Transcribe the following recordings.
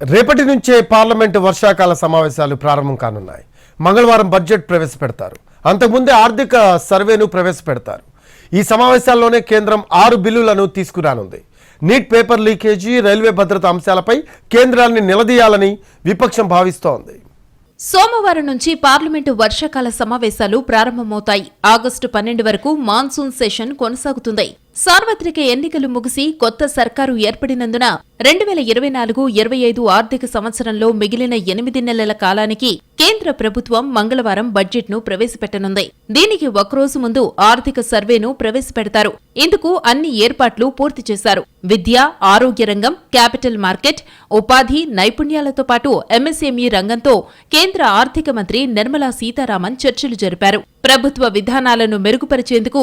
రేపటి నుంచే పార్లమెంటు వర్షాకాల సమావేశాలు ప్రారంభం కానున్నాయి. మంగళవారం బడ్జెట్ ప్రవేశపెడతారు. అంతకుముందే ఆర్థిక సర్వేను ప్రవేశపెడతారు. ఈ సమావేశాల్లోనే కేంద్రం 6 బిల్లులను తీసుకురానుంది. నీట్ పేపర్ లీకేజీ, రైల్వే భద్రత అంశాలపై కేంద్రాన్ని నిలదీయాలని విపక్షం భావిస్తోంది. సోమవారం నుంచి పార్లమెంటు వర్షాకాల సమావేశాలు ప్రారంభమవుతాయి. ఆగస్టు 12 వరకు మాన్సూన్ సెషన్ కొనసాగుతుంది. సార్వత్రిక ఎన్నికలు ముగిసి కొత్త సర్కారు ఏర్పడినందున 2024-25 ఆర్థిక సంవత్సరంలో మిగిలిన 8 నెలల కాలానికి కేంద్ర ప్రభుత్వం మంగళవారం బడ్జెట్ను ప్రవేశపెట్టనుంది. దీనికి ఒకరోజు ముందు ఆర్థిక సర్వేను ప్రవేశపెడతారు. ఇందుకు అన్ని ఏర్పాట్లు పూర్తి చేశారు. విద్య, ఆరోగ్య రంగం, క్యాపిటల్ మార్కెట్, ఉపాధి, నైపుణ్యాలతో పాటు ఎంఎస్ఎంఈ రంగంతో కేంద్ర ఆర్థిక మంత్రి నిర్మలా సీతారామన్ చర్చలు జరిపారు. ప్రభుత్వ విధానాలను మెరుగుపరిచేందుకు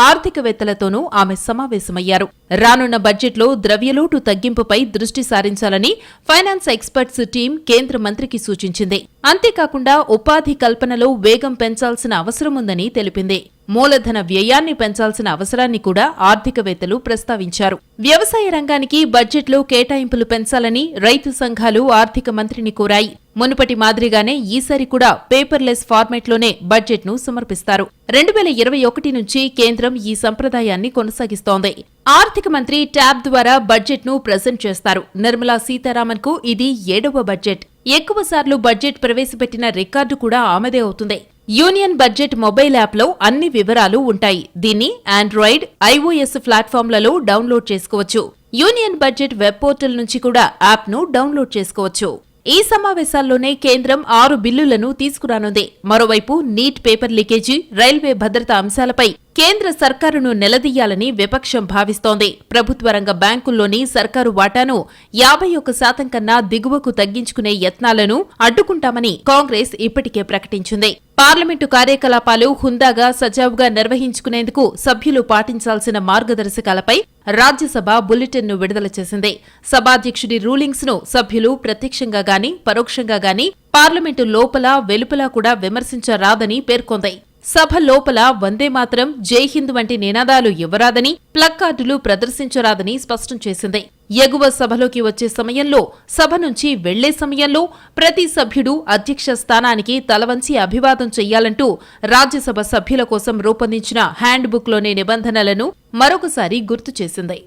ఆర్థికవేత్తలతోనూ ఆమె సమావేశమయ్యారు. రానున్న బడ్జెట్లో ద్రవ్యలోటు తగ్గింపుపై దృష్టి సారించాలని ఫైనాన్స్ ఎక్స్పర్ట్స్ టీం కేంద్ర మంత్రికి సూచించింది. అంతేకాకుండా ఉపాధి కల్పనలో వేగం పెంచాల్సిన అవసరముందని తెలిపింది. మూలధన వ్యయాన్ని పెంచాల్సిన అవసరాన్ని కూడా ఆర్థికవేత్తలు ప్రస్తావించారు. వ్యవసాయ రంగానికి బడ్జెట్లో కేటాయింపులు పెంచాలని రైతు సంఘాలు ఆర్థిక మంత్రిని కోరాయి. మునుపటి మాదిరిగానే ఈసారి కూడా పేపర్లెస్ ఫార్మాట్లోనే బడ్జెట్ను సమర్పిస్తారు. 2021 నుంచి కేంద్రం ఈ సంప్రదాయాన్ని కొనసాగిస్తోంది. ఆర్థిక మంత్రి ట్యాబ్ ద్వారా బడ్జెట్ను ప్రజెంట్ చేస్తారు. నిర్మలా సీతారామన్ కు ఇది 7వ బడ్జెట్. ఎక్కువసార్లు బడ్జెట్ ప్రవేశపెట్టిన రికార్డు కూడా ఆమెదే అవుతుంది. యూనియన్ బడ్జెట్ మొబైల్ యాప్లో అన్ని వివరాలు ఉంటాయి. దీన్ని ఆండ్రాయిడ్, ఐఓఎస్ ప్లాట్ఫామ్లలో డౌన్లోడ్ చేసుకోవచ్చు. యూనియన్ బడ్జెట్ వెబ్ పోర్టల్ నుంచి కూడా యాప్ను డౌన్లోడ్ చేసుకోవచ్చు. ఈ సమావేశాల్లోనే కేంద్రం 6 బిల్లులను తీసుకురానుంది. మరోవైపు నీట్ పేపర్ లీకేజీ, రైల్వే భద్రత అంశాలపై కేంద్ర సర్కారును నిలదీయాలని విపక్షం భావిస్తోంది. ప్రభుత్వ రంగ బ్యాంకుల్లోని సర్కారు వాటాను 51% కన్నా దిగువకు తగ్గించుకునే యత్నాలను అడ్డుకుంటామని కాంగ్రెస్ ఇప్పటికే ప్రకటించింది. పార్లమెంటు కార్యకలాపాలు హుందాగా సజావుగా నిర్వహించుకునేందుకు సభ్యులు పాటించాల్సిన మార్గదర్శకాలపై రాజ్యసభ బులెటిన్ను విడుదల చేసింది. సభాధ్యక్షుడి రూలింగ్స్ ను సభ్యులు ప్రత్యక్షంగా గాని పరోక్షంగా గాని పార్లమెంటు లోపల వెలుపల కూడా విమర్శించరాదని పేర్కొంది. సభ లోపల వందే మాత్రం, జై హింద్ వంటి నినాదాలు ఇవ్వరాదని, ప్లక్కార్డులు ప్రదర్శించరాదని స్పష్టం చేసింది. ఎగువ సభలోకి వచ్చే సమయంలో, సభ నుంచి వెళ్లే సమయంలో ప్రతి సభ్యుడు అధ్యక్ష స్థానానికి తలవంచి అభివాదం చెయ్యాలంటూ రాజ్యసభ సభ్యుల కోసం రూపొందించిన హ్యాండ్ బుక్లోని నిబంధనలను మరొకసారి గుర్తు చేసింది.